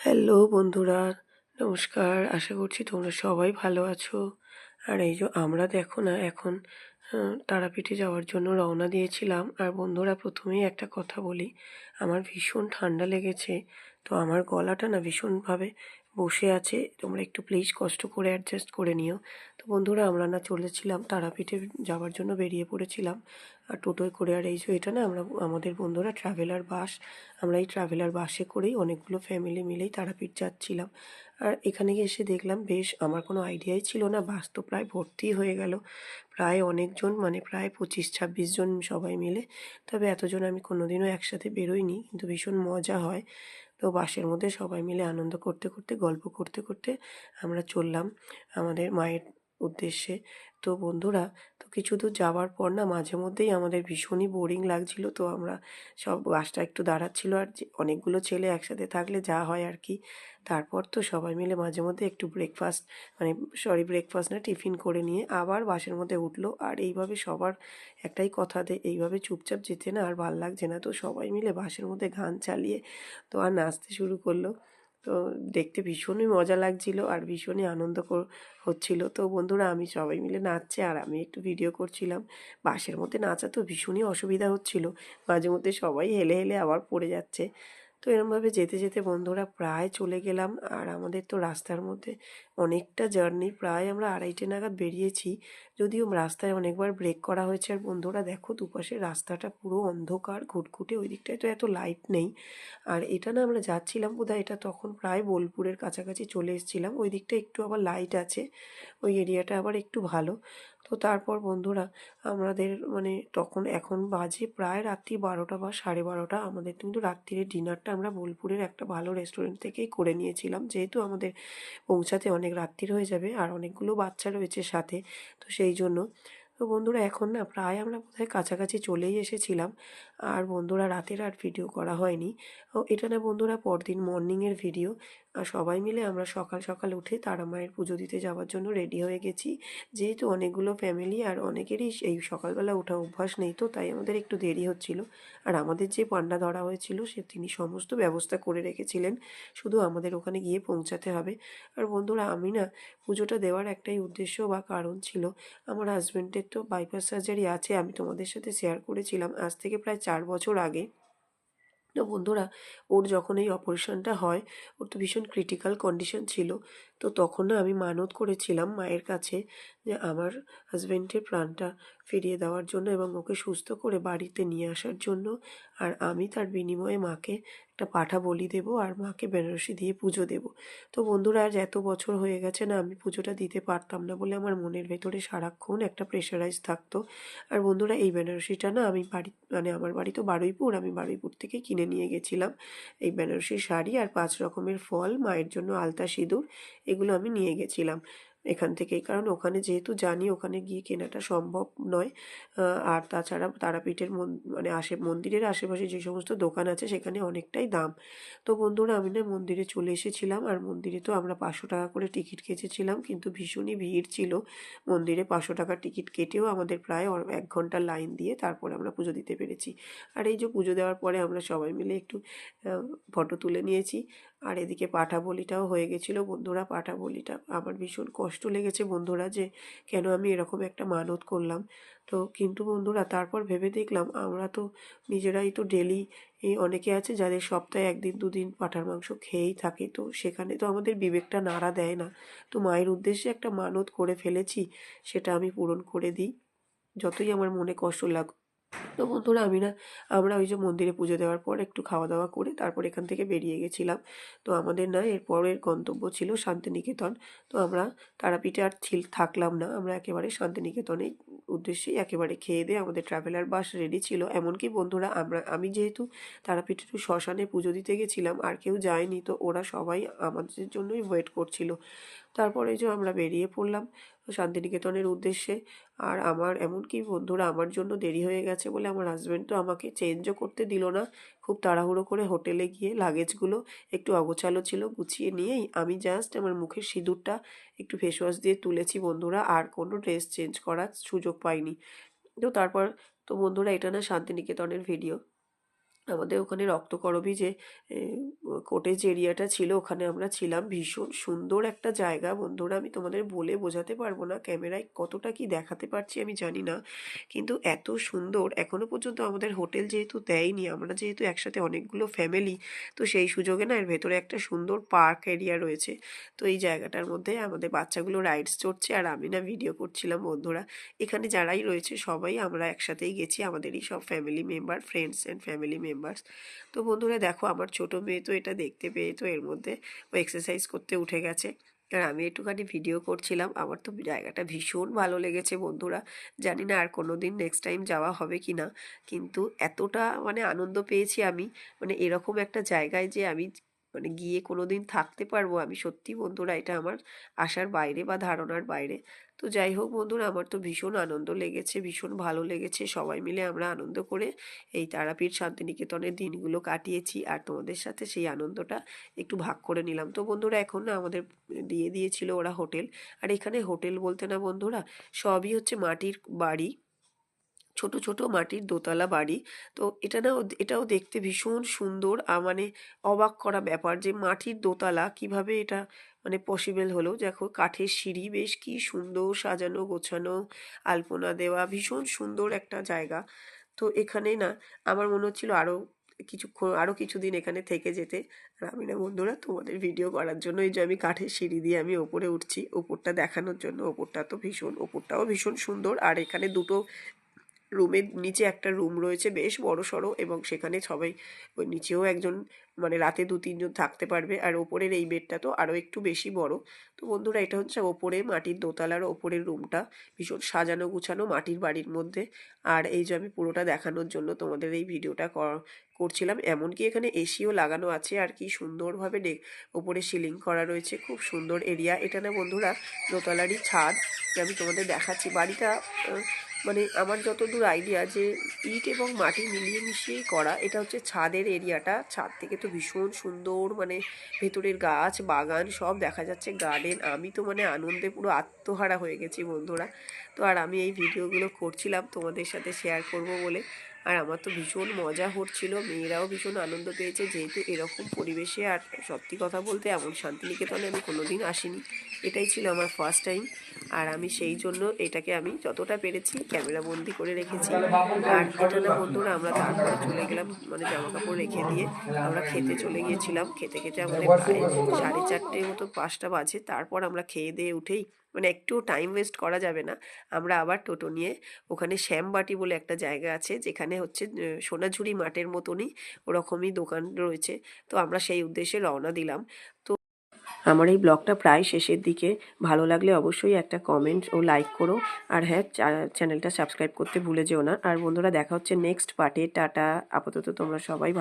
Hello বন্ধুরা, নমস্কার। আশা করছি তোমরা সবাই ভালো আছো। আর এই যে আমরা দেখো না এখন তারাপীঠে যাওয়ার জন্য রওনা দিয়েছিলাম। আর বন্ধুরা, প্রথমেই একটা কথা বলি, আমার ভীষণ ঠান্ডা লেগেছে। তো আমার গলাটা না ভীষণভাবে বসে আছে, তোমরা একটু প্লিজ কষ্ট করে অ্যাডজাস্ট করে নিও। তো বন্ধুরা, আমরা না চলেছিলাম তারাপীঠে যাওয়ার জন্য, বেরিয়ে পড়েছিলাম আর টোটোয় করে। আর এই যে এটা না আমাদের বন্ধুরা ট্রাভেলার বাস, আমরা এই ট্রাভেলার বাসে করেই অনেকগুলো ফ্যামিলি মিলেই তারাপীঠ যাচ্ছিলাম। আর এখানে গিয়ে এসে দেখলাম বেশ, আমার কোনো আইডিয়াই ছিল না, বাস তো প্রায় ভর্তি হয়ে গেল, প্রায় অনেকজন, মানে প্রায় 25-26 জন সবাই মিলে। তবে এতজন আমি কোনোদিনও একসাথে বেরোইনি, কিন্তু ভীষণ মজা হয়। তো বাসের মধ্যে সবাই মিলে আনন্দ করতে করতে, গল্প করতে করতে আমরা চললাম আমাদের মায়ের উদ্দেশ্যে। তো বন্ধুরা, তো কিছু দূর যাওয়ার পর না মাঝে মধ্যেই আমাদের ভীষণই বোরিং লাগছিল। তো আমরা সব, বাসটা একটু দাঁড়াচ্ছিল, আর যে অনেকগুলো ছেলে একসাথে থাকলে যা হয় আর কি। তারপর তো সবাই মিলে মাঝে মধ্যে একটু ব্রেকফাস্ট, মানে সরি ব্রেকফাস্ট না, টিফিন করে নিয়ে আবার বাসের মধ্যে উঠলো। আর এইভাবে সবার একটাই কথা, এইভাবে চুপচাপ যেতে না আর ভাল লাগছে না। তো সবাই মিলে বাসের মধ্যে গান চালিয়ে তো আর নাচতে শুরু করলো। তো দেখতে ভীষণই মজা লাগছিল আর ভীষণই আনন্দ হচ্ছিল। তো বন্ধুরা, আমি সবাই মিলে নাচছে আর আমি একটু ভিডিও করছিলাম। বাসের মধ্যে নাচা তো ভীষণই অসুবিধা হচ্ছিল, মাঝে মধ্যে সবাই হেলে হেলে আবার পড়ে যাচ্ছে। তো এরমভাবে যেতে যেতে বন্ধুরা প্রায় চলে গেলাম। আর আমাদের তো রাস্তার মধ্যে অনেকটা জার্নি, প্রায় আমরা 2:30 নাগাদ বেরিয়েছি, যদিও রাস্তায় অনেকবার ব্রেক করা হয়েছে। আর বন্ধুরা দেখো, দুপাশে রাস্তাটা পুরো অন্ধকার ঘুটঘুটে, ওই দিকটায় তো এত লাইট নেই। আর এটা না আমরা যাচ্ছিলাম বোধহয়, এটা তখন প্রায় বোলপুরের কাছাকাছি চলে এসেছিলাম, ওই দিকটা একটু আবার লাইট আছে, ওই এরিয়াটা আবার একটু ভালো। তো তারপর বন্ধুরা, আমাদের মানে তখন এখন বাজে প্রায় রাত্রি 12টা বা 12:30। আমাদের কিন্তু রাত্রিরের ডিনারটা আমরা বোলপুরের একটা ভালো রেস্টুরেন্ট থেকেই করে নিয়েছিলাম, যেহেতু আমাদের পৌঁছাতে অনেক রাত্রির হয়ে যাবে আর অনেকগুলো বাচ্চা রয়েছে সাথে, তো সেই জন্য। তো বন্ধুরা, এখন না প্রায় আমরা বোধহয় কাছাকাছি চলেই এসেছিলাম। আর বন্ধুরা, রাতের আর ভিডিও করা হয়নি। ও এটা না বন্ধুরা পরদিন মর্নিংয়ের ভিডিও। আর সবাই মিলে আমরা সকাল সকাল উঠে তারা মায়ের পুজো দিতে যাওয়ার জন্য রেডি হয়ে গেছি। যেহেতু অনেকগুলো ফ্যামিলি আর অনেকেরই এই সকালবেলা ওঠা অভ্যাস নেই, তো তাই আমাদের একটু দেরি হচ্ছিল। আর আমাদের যে পান্ডা ধরা হয়েছিল তিনি সমস্ত ব্যবস্থা করে রেখেছিলেন, শুধু আমাদের ওখানে গিয়ে পৌঁছাতে হবে। আর বন্ধুরা, আমি না পুজোটা দেওয়ার একটাই উদ্দেশ্য বা কারণ ছিল, আমার হাজব্যান্ডের তো বাইপাস সার্জারি আছে, আমি তোমাদের সাথে শেয়ার করেছিলাম আজ থেকে প্রায় 4 বছর আগে। তো বন্ধুরা, ওর যখন এই অপারেশনটা হয়, ওর তো ভীষণ ক্রিটিক্যাল কন্ডিশন ছিল। তো তখন না আমি মানত করেছিলাম মায়ের কাছে যে আমার হাজব্যান্ডের প্রাণটা ফিরিয়ে দেওয়ার জন্য এবং ওকে সুস্থ করে বাড়িতে নিয়ে আসার জন্য। আর আমি তার বিনিময়ে মাকে একটা পাঁঠা বলি দেবো আর মাকে বেনারসি দিয়ে পুজো দেবো। তো বন্ধুরা, আজ এত বছর হয়ে গেছে না, আমি পুজোটা দিতে পারতাম না বলে আমার মনের ভেতরে সারাক্ষণ একটা প্রেশারাইজ থাকতো। আর বন্ধুরা, এই বেনারসিটা না আমি মানে আমার বাড়ি তো বারুইপুর, আমি বারুইপুর থেকে কিনে নিয়ে গেছিলাম এই বেনারসি শাড়ি আর 5 রকমের ফল, মায়ের জন্য আলতা সিঁদুর, এগুলো আমি নিয়ে গেছিলাম এখান থেকেই, কারণ ওখানে যেহেতু জানি ওখানে গিয়ে কেনাটা সম্ভব নয়। আর তাছাড়া তারাপীঠের মানে মন্দিরের আশেপাশে যে সমস্ত দোকান আছে সেখানে অনেকটাই দাম। তো বন্ধুরা, আমি না মন্দিরে চলে এসেছিলাম। আর মন্দিরে তো আমরা 500 টাকা করে টিকিট কেটেছিলাম, কিন্তু ভীষণই ভিড় ছিল মন্দিরে। 500 টাকার টিকিট কেটেও আমাদের প্রায় 1 ঘন্টা লাইন দিয়ে তারপরে আমরা পুজো দিতে পেরেছি। আর এই যে পুজো দেওয়ার পরে আমরা সবাই মিলে একটু ফটো তুলে নিয়েছি। আর এদিকে পাঁঠা বলিটাও হয়ে গেছিলো বন্ধুরা। পাঁঠা বলিটা আমার ভীষণ কষ্ট লেগেছে বন্ধুরা, যে কেন আমি এরকম একটা মানত করলাম। তো কিন্তু বন্ধুরা, তারপর ভেবে দেখলাম আমরা তো নিজেরাই তো ডেলি, অনেকে আছে যাদের সপ্তাহে 1 দিন 2 দিন পাঁঠার মাংস খেয়েই থাকে, তো সেখানে তো আমাদের বিবেকটা নাড়া দেয় না। তো মায়ের উদ্দেশ্যে একটা মানত করে ফেলেছি, সেটা আমি পূরণ করে দিই, যতই আমার মনে কষ্ট লাগুক। তো বন্ধুরা, আমরা ওই যে মন্দিরে পুজো দেওয়ার পর একটু খাওয়া দাওয়া করে তারপর এখান থেকে বেরিয়ে গেছিলাম। তো আমাদের না এরপরের গন্তব্য ছিল শান্তিনিকেতন। তো আমরা তারাপীঠে আর থাকলাম না, আমরা একেবারে শান্তিনিকেতনের উদ্দেশ্যেই একেবারে খেয়ে দিয়ে আমাদের ট্রাভেলার বাস রেডি ছিল। এমনকি বন্ধুরা, আমি যেহেতু তারাপীঠে একটু শ্মশানে পুজো দিতে গেছিলাম, আর কেউ যায়নি, তো ওরা সবাই আমাদের জন্যই ওয়েট করছিল। তারপরে যে আমরা বেরিয়ে পড়লাম শান্তিনিকেতনের উদ্দেশ্যে। আর আমার এমনকি বন্ধুরা, আমার জন্য দেরি হয়ে গেছে বলে আমার হাজব্যান্ড তো আমাকে চেঞ্জও করতে দিল না। খুব তাড়াহুড়ো করে হোটেলে গিয়ে লাগেজগুলো একটু অগোছালো ছিল, গুছিয়ে নিয়েই আমি জাস্ট আমার মুখের সিঁদুরটা একটু ফেস ওয়াশ দিয়ে তুলেছি বন্ধুরা, আর কোনো ড্রেস চেঞ্জ করার সুযোগ পাইনি। তো তারপর, তো বন্ধুরা, এটা না শান্তিনিকেতনের ভিডিও। আমাদের ওখানে রক্তকরবী যে কোটেজ এরিয়াটা ছিল ওখানে আমরা ছিলাম। ভীষণ সুন্দর একটা জায়গা বন্ধুরা, আমি তোমাদের বলে বোঝাতে পারবো না, ক্যামেরায় কতটা কি দেখাতে পারছি আমি জানি না, কিন্তু এত সুন্দর। এখনো পর্যন্ত আমাদের হোটেল যেহেতু দেয়নি, আমরা যেহেতু একসাথে অনেকগুলো ফ্যামিলি, তো সেই সুযোগে না এর ভেতরে একটা সুন্দর পার্ক এরিয়া রয়েছে। তো এই জায়গাটার মধ্যে আমাদের বাচ্চাগুলো রাইডস চড়ছে আর আমি না ভিডিও করছিলাম বন্ধুরা। এখানে যারাই রয়েছে সবাই আমরা একসাথেই গেছি, আমাদেরই সব family member, friends and family members. তো বন্ধুরা দেখো, আমার ছোট মেয়ে তো এটা দেখতে পেয়ে তো এর মধ্যে ও এক্সারসাইজ করতে উঠে গেছে, আর আমি একটুখানি ভিডিও করছিলাম। আমার তো জায়গাটা ভীষণ ভালো লেগেছে বন্ধুরা। জানি না আর কোনো দিন নেক্সট টাইম যাওয়া হবে কি না, কিন্তু এতটা মানে আনন্দ পেয়েছি আমি, মানে এরকম একটা জায়গায় যে আমি মানে গিয়ে কোনো দিন থাকতে পারবো, আমি সত্যি বন্ধুরা এটা আমার আশার বাইরে বা ধারণার বাইরে। তো যাই হোক বন্ধুরা, আমার তো ভীষণ আনন্দ লেগেছে, ভীষণ ভালো লেগেছে। সবাই মিলে আমরা আনন্দ করে এই তারাপীঠ শান্তিনিকেতনের দিনগুলো কাটিয়েছি, আর তোমাদের সাথে সেই আনন্দটা একটু ভাগ করে নিলাম। তো বন্ধুরা এখন না আমাদের দিয়ে দিয়েছিল ওরা হোটেল, আর এখানে হোটেল বলতে না বন্ধুরা, সবই হচ্ছে মাটির বাড়ি, ছোট ছোট মাটির দোতলা বাড়ি। তো এটা না এটাও দেখতে ভীষণ সুন্দর, মানে অবাক করা ব্যাপার যে মাটির দোতলা কিভাবে এটা মানে পসিবল হলো। দেখো কাঠের সিঁড়ি, বেশ কি সুন্দর সাজানো গোছানো, আলপনা দেওয়া, ভীষণ সুন্দর একটা জায়গা। তো এখানে না আমার মনে হচ্ছিল আরো কিছুদিন এখানে থেকে যেতে। আর আমি না বন্ধুরা তোমাদের ভিডিও করার জন্য এই যে আমি কাঠের সিঁড়ি দিয়ে আমি ওপরে উঠছি, ওপরটা দেখানোর জন্য। ওপরটাও ভীষণ সুন্দর, আর এখানে দুটো রুমের নিচে একটা রুম রয়েছে বেশ বড় সড়ো, এবং সেখানে সবাই ওই নিচেও একজন মানে রাতে 2-3 জন থাকতে পারবে। আর ওপরের এই বেডটা তো আরও একটু বেশি বড়। তো বন্ধুরা এটা হচ্ছে ওপরে মাটির দোতলার ওপরের রুমটা, ভীষণ সাজানো গুছানো মাটির বাড়ির মধ্যে। আর এই যে আমি পুরোটা দেখানোর জন্য তোমাদের এই ভিডিওটা করছিলাম। এমনকি এখানে এসিও লাগানো আছে, আর কি সুন্দরভাবে ওপরে সিলিং করা রয়েছে, খুব সুন্দর এরিয়া। এটা না বন্ধুরা দোতলারই ছাদ, আমি তোমাদের দেখাচ্ছি বাড়িটা। মানে আমার যতদূর আইডিয়া যে ইট এবং মাটি মিলিয়ে মিশিয়েই করা, এটা হচ্ছে ছাদের এরিয়াটা। ছাদ থেকে তো ভীষণ সুন্দর মানে ভেতরের গাছ বাগান সব দেখা যাচ্ছে, গার্ডেন। আমি তো মানে আনন্দে পুরো আত্মহারা হয়ে গেছি বন্ধুরা। তো আর আমি এই ভিডিওগুলো করছিলাম তোমাদের সাথে শেয়ার করব বলে, আর আমার তো ভীষণ মজা হচ্ছিল, মেয়েরাও ভীষণ আনন্দ পেয়েছে, যেহেতু এরকম পরিবেশে, আর সত্যি কথা বলতে এমন শান্তিনিকেতনে আমি কোনোদিন আসিনি, এটাই ছিল আমার ফার্স্ট টাইম। আর আমি সেই জন্য এটাকে আমি যতটা পেরেছি ক্যামেরা বন্দি করে রেখেছি। আর এটা না বন্ধুরা আমরা তারপরে চলে গেলাম, মানে জামা কাপড় রেখে দিয়ে আমরা খেতে চলে গিয়েছিলাম। খেতে খেতে আমাদের প্রায় 4:30 মতো 5টা বাজে। তারপর আমরা খেয়ে দিয়ে উঠেই মানে একটু টাইম ওয়েস্ট করা যাবে না, আমরা আবার টোটো নিয়ে ওখানে শ্যামবাটি বলে একটা জায়গা আছে, যেখানে হচ্ছে সোনাঝুরি মাঠের মতনই ওরকমই দোকান রয়েছে। তো আমরা সেই উদ্দেশ্যে রওনা দিলাম। তো আমার এই ব্লগটা প্রায় শেষের দিকে, ভালো লাগলে অবশ্যই একটা কমেন্ট ও লাইক করো, আর হ্যাঁ চ্যানেলটা সাবস্ক্রাইব করতে ভুলে যেও না। আর বন্ধুরা দেখা হচ্ছে নেক্সট পার্টে। টাটা, আপাতত তোমরা সবাই